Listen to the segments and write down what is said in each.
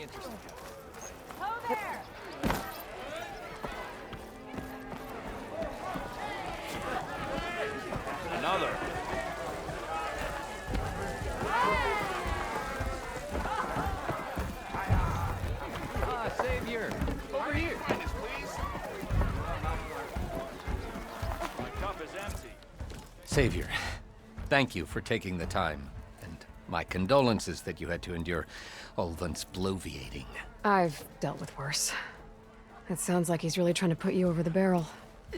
interesting. Ho there! Another. Ah, Savior! Over here! Please. My cup is empty. Savior, thank you for taking the time, and my condolences that you had to endure Ulvund's bloviating. I've dealt with worse. It sounds like he's really trying to put you over the barrel.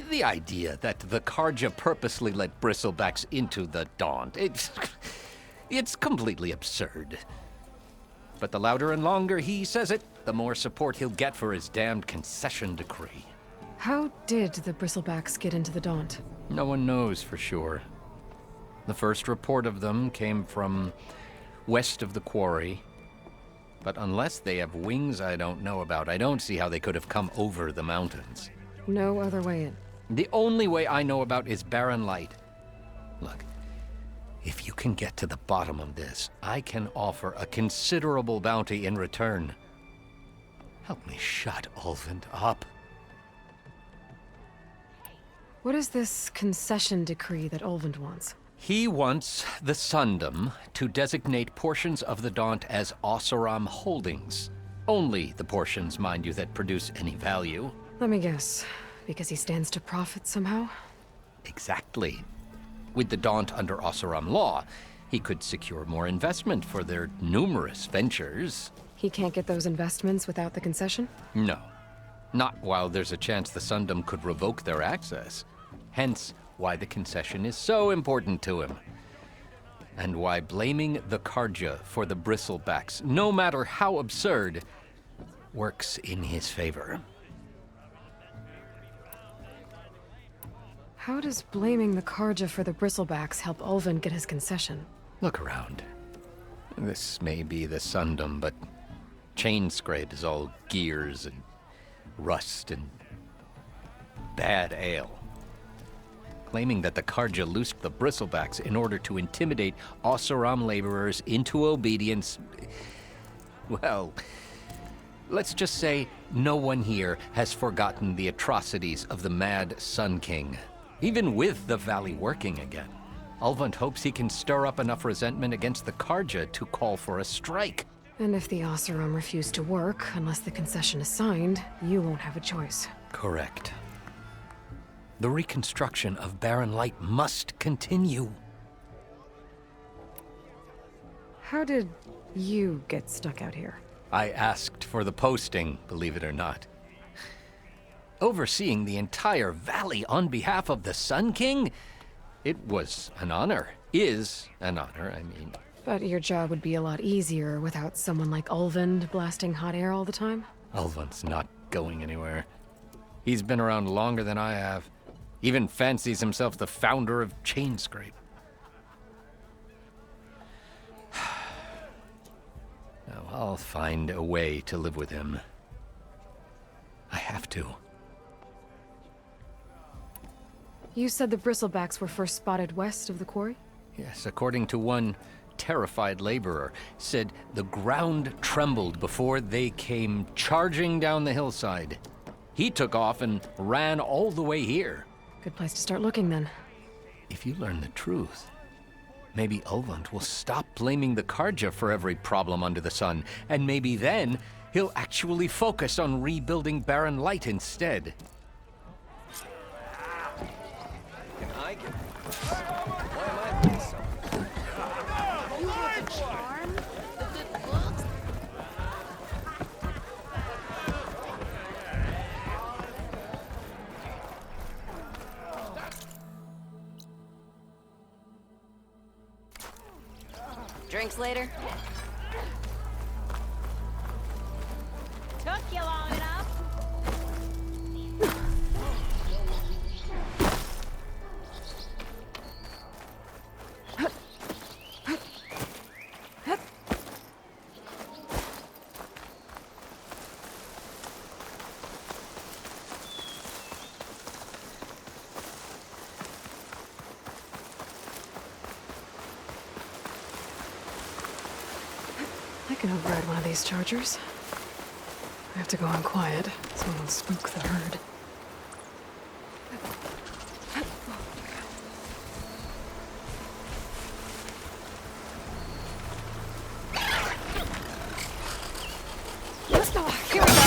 The idea that the Carja purposely let Bristlebacks into the Daunt, it's completely absurd. But the louder and longer he says it, the more support he'll get for his damned concession decree. How did the Bristlebacks get into the Daunt? No one knows for sure. The first report of them came from west of the quarry. But unless they have wings I don't know about, I don't see how they could have come over the mountains. No other way in. The only way I know about is barren light. Look, if you can get to the bottom of this, I can offer a considerable bounty in return. Help me shut Ulvund up. What is this concession decree that Ulvund wants? He wants the Sundom to designate portions of the Daunt as Oseram holdings. Only the portions, mind you, that produce any value. Let me guess. Because he stands to profit somehow? Exactly. With the Daunt under Oseram law, he could secure more investment for their numerous ventures. He can't get those investments without the concession? No. Not while there's a chance the Sundom could revoke their access. Hence, why the concession is so important to him. And why blaming the Carja for the Bristlebacks, no matter how absurd, works in his favor. How does blaming the Carja for the Bristlebacks help Ulvund get his concession? Look around. This may be the Sundom, but chainscrape is all gears and rust and bad ale. Claiming that the Carja loosed the Bristlebacks in order to intimidate Oseram laborers into obedience. Well, let's just say no one here has forgotten the atrocities of the Mad Sun King. Even with the valley working again, Ulvund hopes he can stir up enough resentment against the Carja to call for a strike. And if the Oseram refuse to work, unless the concession is signed, you won't have a choice. Correct. The reconstruction of Barren Light must continue. How did you get stuck out here? I asked for the posting, believe it or not. Overseeing the entire valley on behalf of the Sun King? It was an honor. Is an honor, I mean. But your job would be a lot easier without someone like Ulvund blasting hot air all the time? Ulvund's not going anywhere. He's been around longer than I have. Even fancies himself the founder of Chainscrape. Now, I'll find a way to live with him. I have to. You said the Bristlebacks were first spotted west of the quarry? Yes, according to one terrified laborer, said the ground trembled before they came charging down the hillside. He took off and ran all the way here. Good place to start looking, then. If you learn the truth, maybe Ulvund will stop blaming the Carja for every problem under the sun, and maybe then he'll actually focus on rebuilding Barren Light instead. Can I get... Why am I being so... You have the charm, the good looks. Drinks later? Took you long enough. I can override one of these chargers. I have to go in quiet, so I don't spook the herd. Here we go.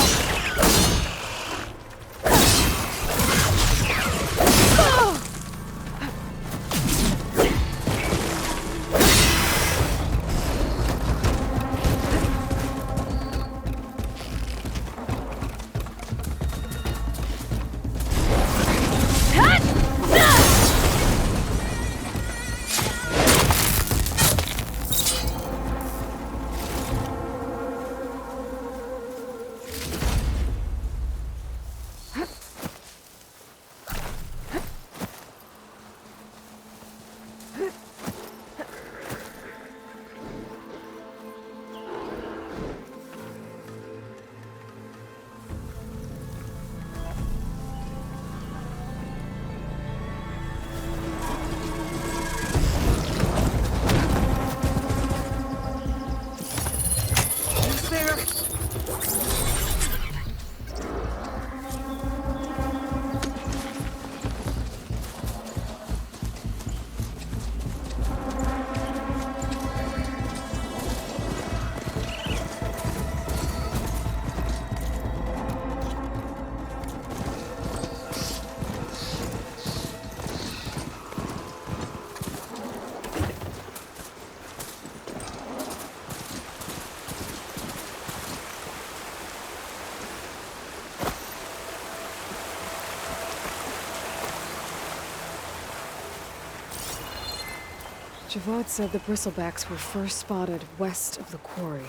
Javad said the Bristlebacks were first spotted west of the quarry.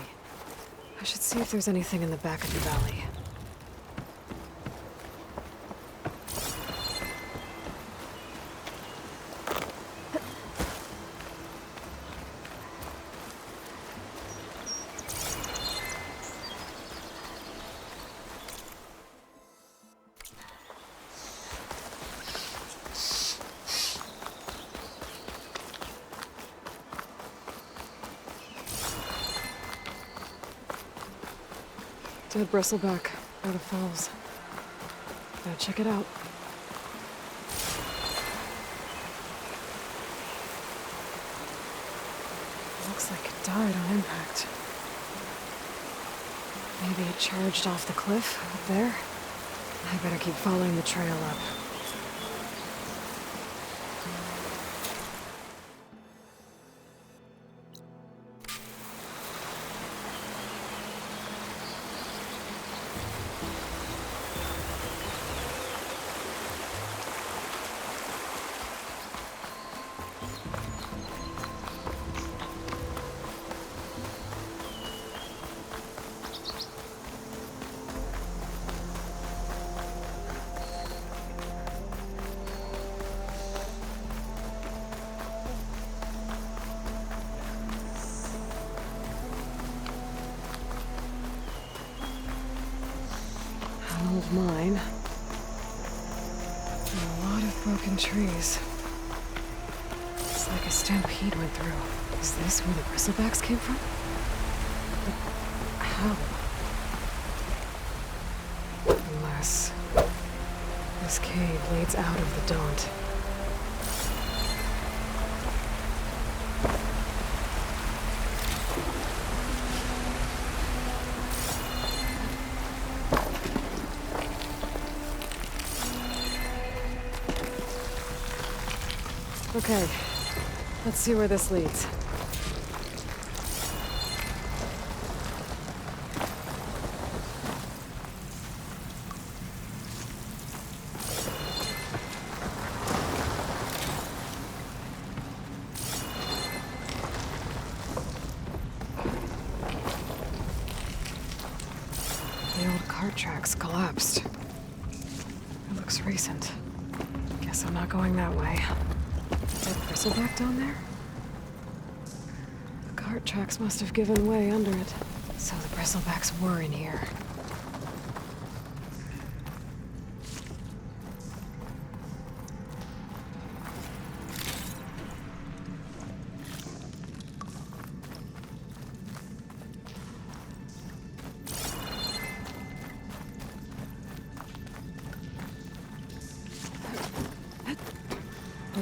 I should see if there's anything in the back of the valley. Dead bristleback, out of falls. Gotta check it out. Looks like it died on impact. Maybe it charged off the cliff up there. I better keep following the trail up. Old mine. And a lot of broken trees. It's like a stampede went through. Is this where the Bristlebacks came from? But how? Unless this cave leads out of the Daunt. Okay, let's see where this leads. The old cart tracks collapsed. It looks recent. Guess I'm not going that way. Dead bristleback down there? The cart tracks must have given way under it. So the bristlebacks were in here.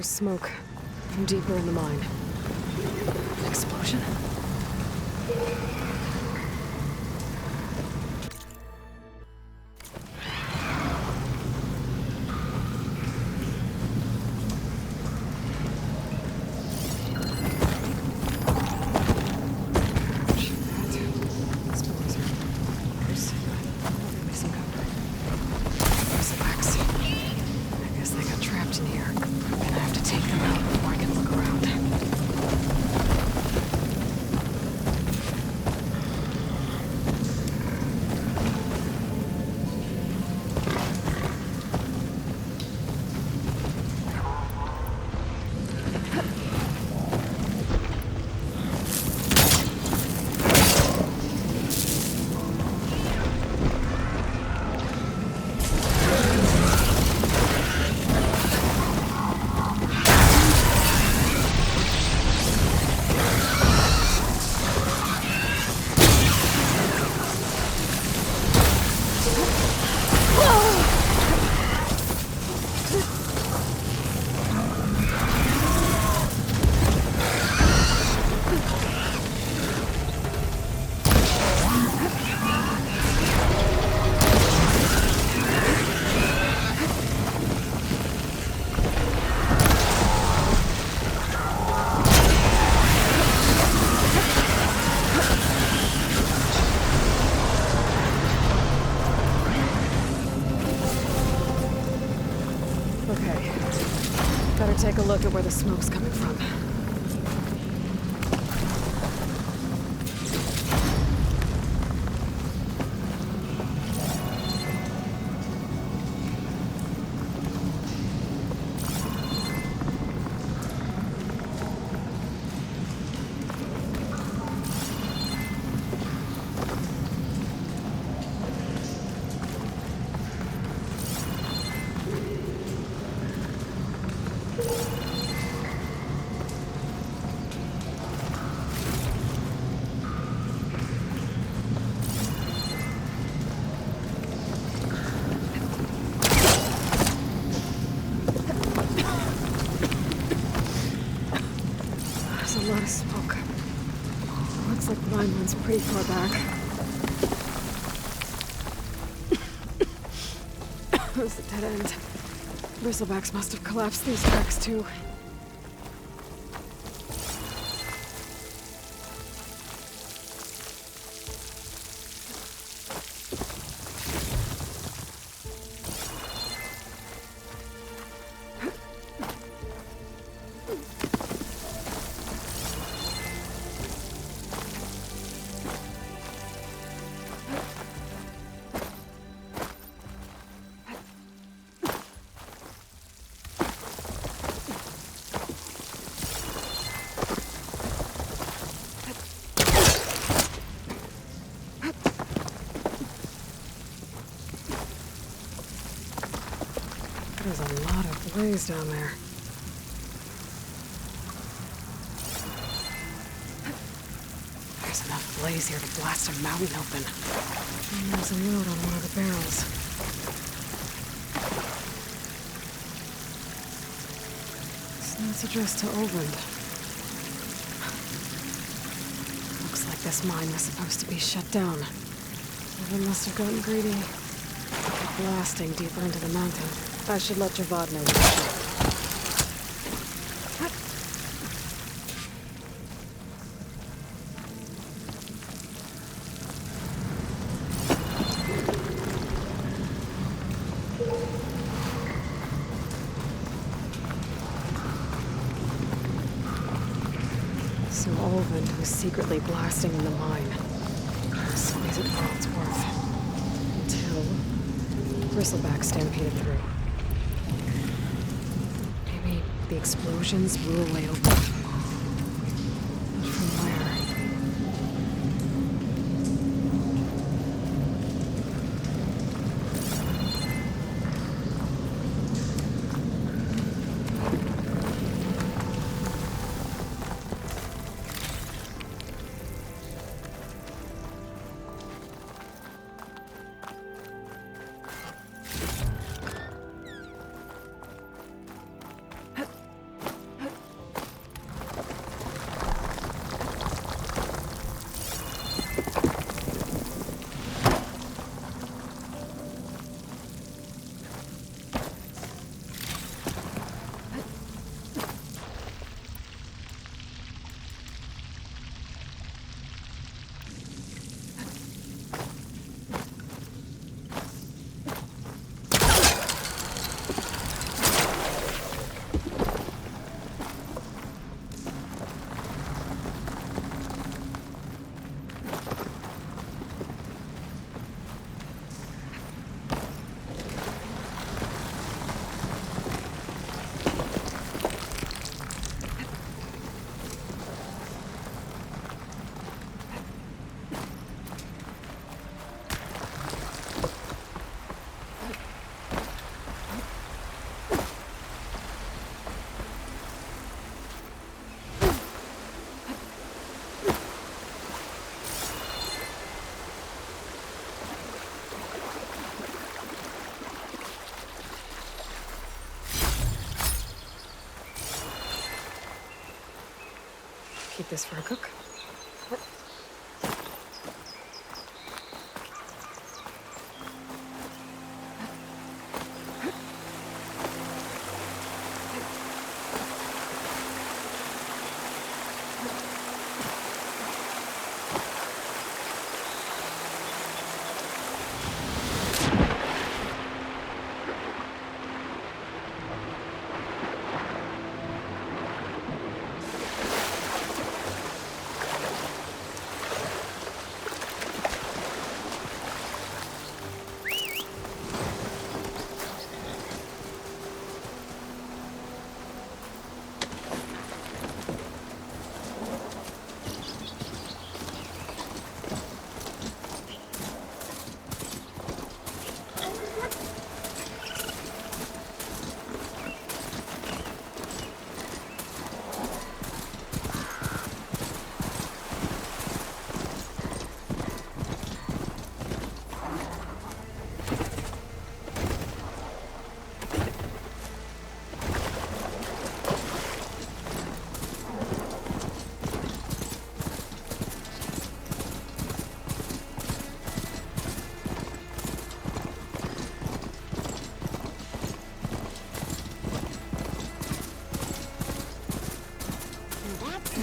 There's smoke. I'm deeper in the mine. An explosion? Take a look at where the smoke's coming from. A lot of smoke. Looks like the mine runs pretty far back. It's a dead end. Bristlebacks must have collapsed these tracks too. There's a lot of blaze down there. There's enough blaze here to blast a mountain open. And there's a note on one of the barrels. This note's addressed to Oland. Looks like this mine was supposed to be shut down. Someone must have gotten greedy. Kept blasting deeper into the mountain. I should let Javad know. So Olvin was secretly blasting in the mine. So is it for its worth? Until Bristlebacks stampeded through. Maybe the explosions blew away Olvin. But from where? Keep this for a cook.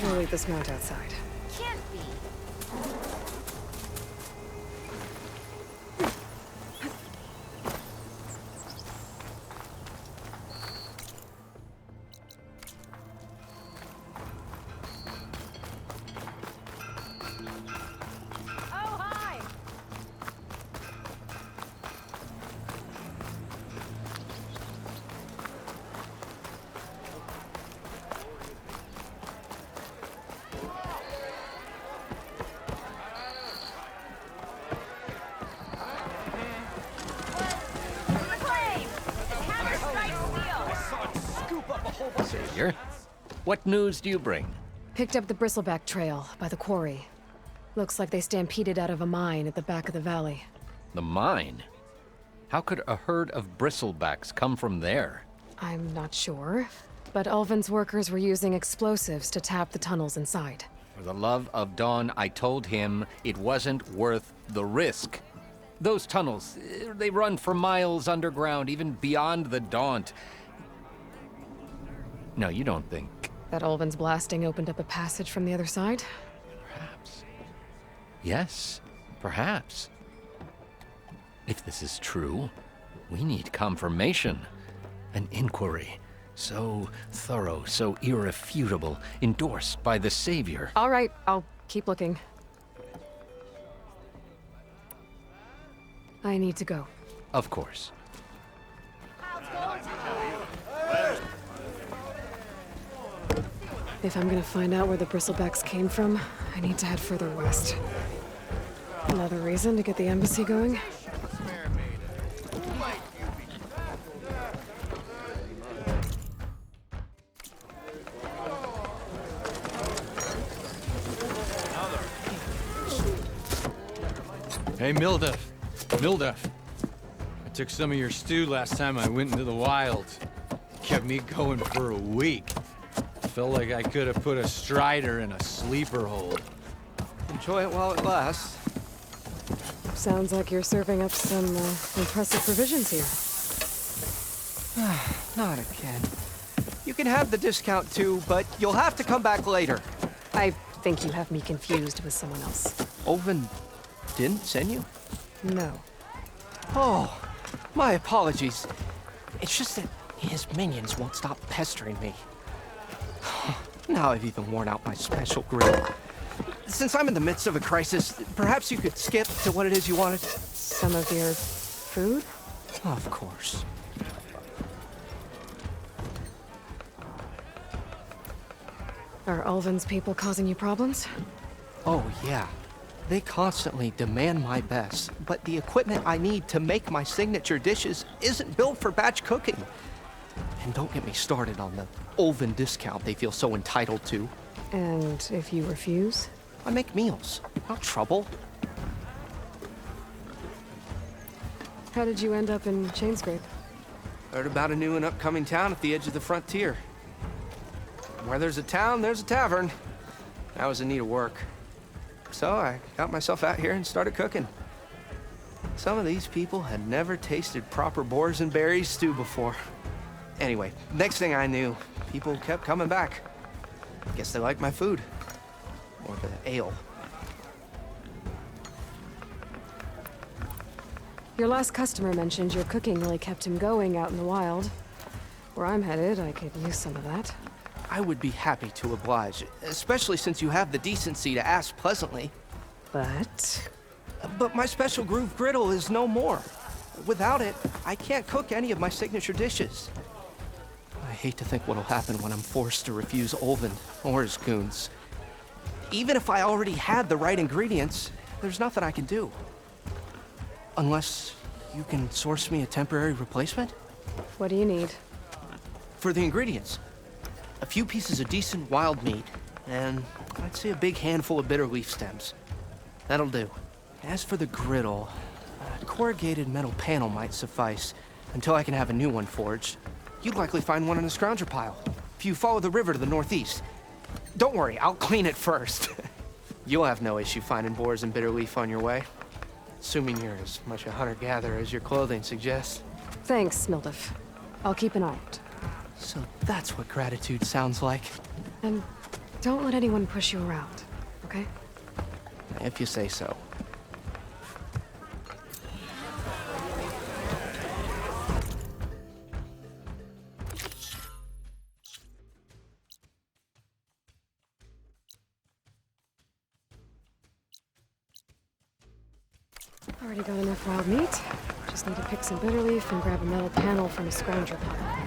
We'll leave this mount outside. Can't be. Oh, hi! Savior, what news do you bring? Picked up the Bristleback trail by the quarry. Looks like they stampeded out of a mine at the back of the valley. The mine? How could a herd of Bristlebacks come from there? I'm not sure, but Ulvin's workers were using explosives to tap the tunnels inside. For the love of Dawn, I told him it wasn't worth the risk. Those tunnels, they run for miles underground, even beyond the Daunt. No, you don't think... That Ulvin's blasting opened up a passage from the other side? Perhaps. Yes, perhaps. If this is true, we need confirmation. An inquiry. So thorough, so irrefutable, endorsed by the Savior. All right, I'll keep looking. I need to go. Of course. If I'm gonna find out where the Bristlebacks came from, I need to head further west. Another reason to get the embassy going? Hey, Mildef. Mildef. I took some of your stew last time I went into the wild. Kept me going for a week. Felt like I could have put a strider in a sleeper hold. Enjoy it while it lasts. Sounds like you're serving up some impressive provisions here. Not again. You can have the discount too, but you'll have to come back later. I think you have me confused with someone else. Ulvin didn't send you? No. Oh, my apologies. It's just that his minions won't stop pestering me. Now I've even worn out my special grill. Since I'm in the midst of a crisis, perhaps you could skip to what it is you wanted? Some of your food? Of course. Are Ulvin's people causing you problems? Oh, yeah. They constantly demand my best, but the equipment I need to make my signature dishes isn't built for batch cooking. And don't get me started on the Ulvin discount they feel so entitled to. And if you refuse? I make meals, not trouble. How did you end up in Chainscrape? Heard about a new and upcoming town at the edge of the frontier. Where there's a town, there's a tavern. I was in need of work. So I got myself out here and started cooking. Some of these people had never tasted proper boars and berries stew before. Anyway, next thing I knew, people kept coming back. Guess they liked my food. Or the ale. Your last customer mentioned your cooking really kept him going out in the wild. Where I'm headed, I could use some of that. I would be happy to oblige, especially since you have the decency to ask pleasantly. But... But my special groove griddle is no more. Without it, I can't cook any of my signature dishes. I hate to think what'll happen when I'm forced to refuse Olvin or his goons. Even if I already had the right ingredients, there's nothing I can do. Unless you can source me a temporary replacement? what do you need? For the ingredients, a few pieces of decent wild meat, and I'd say a big handful of bitter leaf stems. That'll do. As for the griddle, a corrugated metal panel might suffice until I can have a new one forged. You'd likely find one in a scrounger pile, if you follow the river to the northeast. Don't worry, I'll clean it first. You'll have no issue finding boars and bitter leaf on your way. Assuming you're as much a hunter-gatherer as your clothing suggests. Thanks, Mildef. I'll keep an eye out. So that's what gratitude sounds like. And don't let anyone push you around, okay? If you say so. Already got enough wild meat. Just need to pick some bitter leaf and grab a metal panel from a scrounger pile.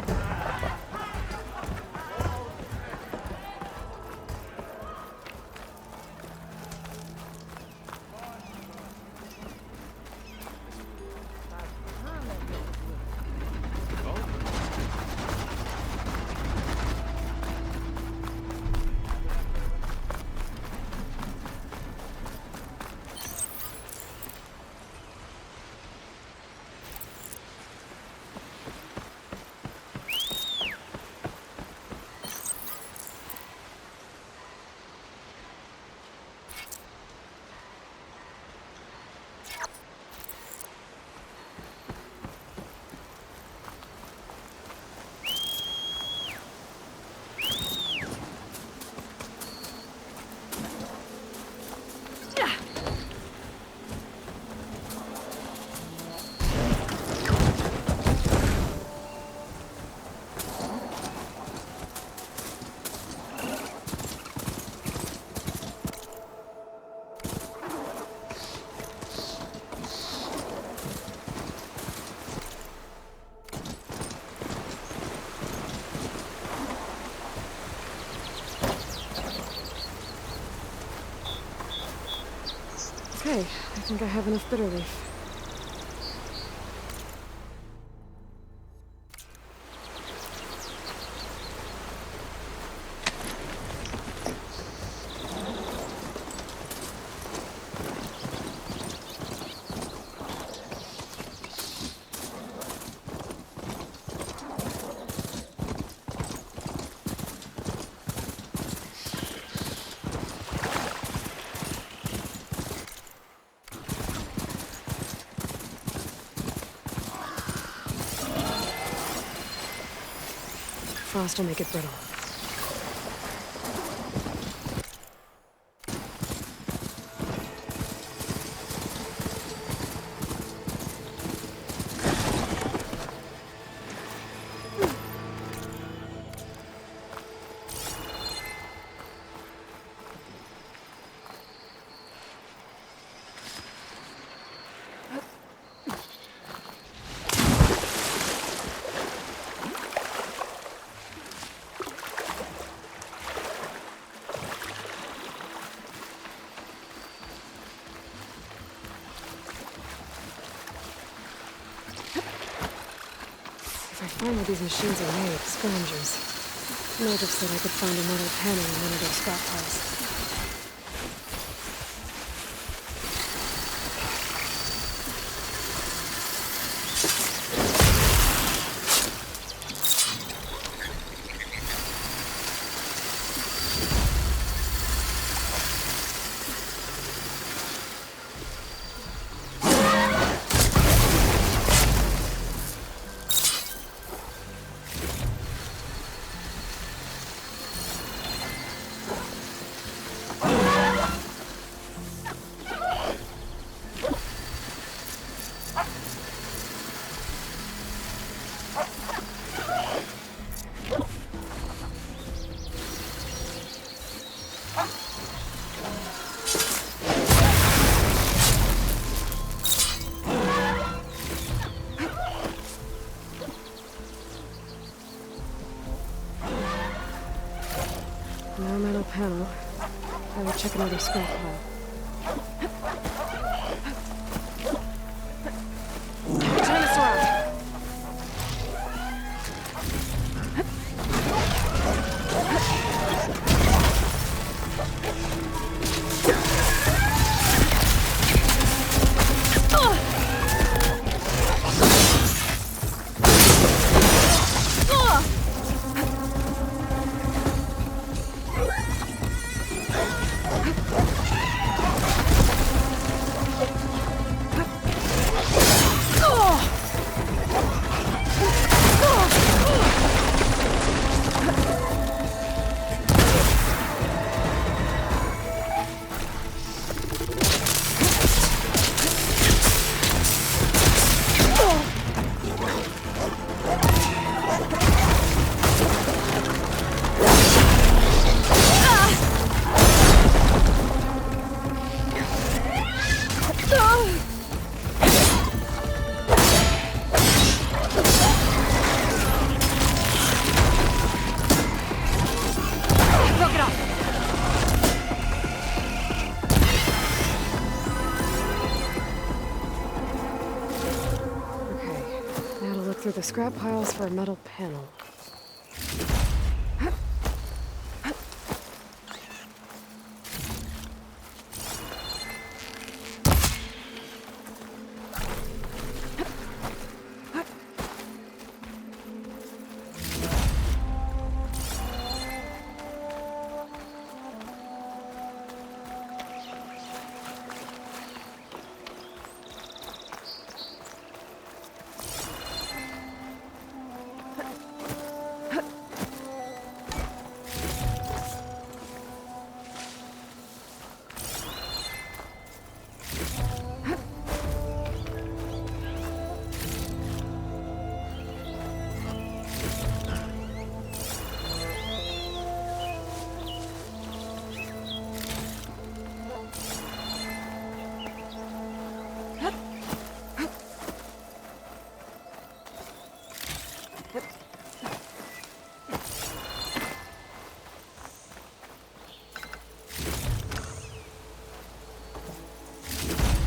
Okay, I think I have enough bitter leaf. Frost will make it brittle. If I find where these machines are made, scroungers. Mildef said I could find a metal panel in one of those scrap piles. No metal panel. I will check another scrap pile. Turn this around. Through the scrap piles for a metal panel.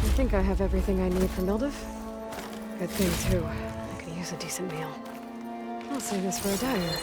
I think I have everything I need for Mildev. Good thing, too. I could use a decent meal. I'll save this for a dagger.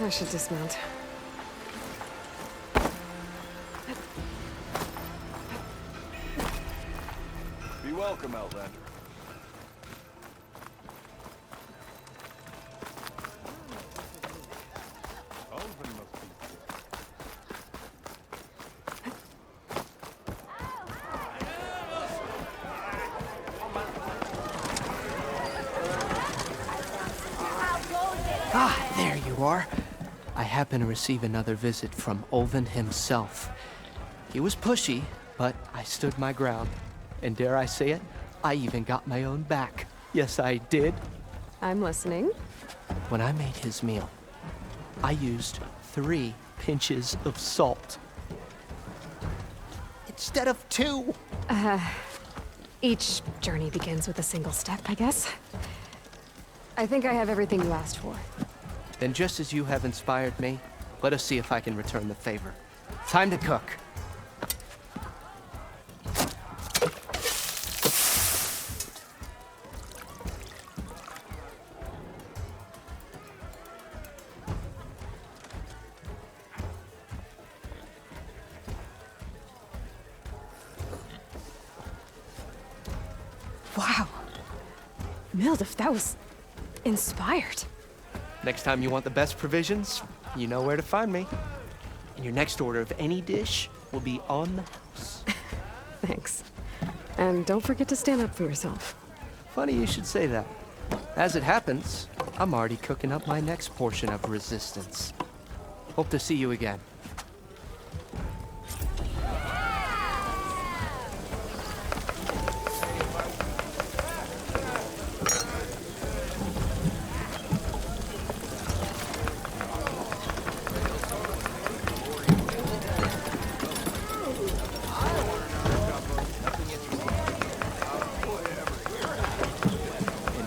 I should dismount. Be welcome, Outlander. Ah, there you are. I happen to receive another visit from Olvin himself. He was pushy, but I stood my ground. And dare I say it, I even got my own back. Yes, I did. I'm listening. When I made his meal, I used 3 pinches of salt. Instead of 2. Each journey begins with a single step, I guess. I think I have everything you asked for. Then just as you have inspired me, let us see if I can return the favor. Time to cook. Wow. Mildef, that was inspired. Next time you want the best provisions, you know where to find me. And your next order of any dish will be on the house. Thanks. And don't forget to stand up for yourself. Funny you should say that. As it happens, I'm already cooking up my next portion of resistance. Hope to see you again.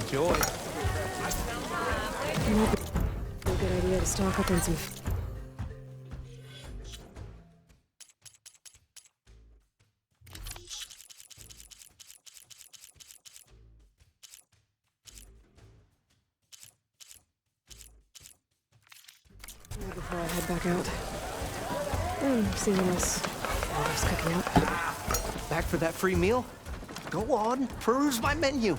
Enjoy. It might be a good idea to stock up on some. Before I head back out. And see what else Elder's cooking up. Back for that free meal? Go on, peruse my menu.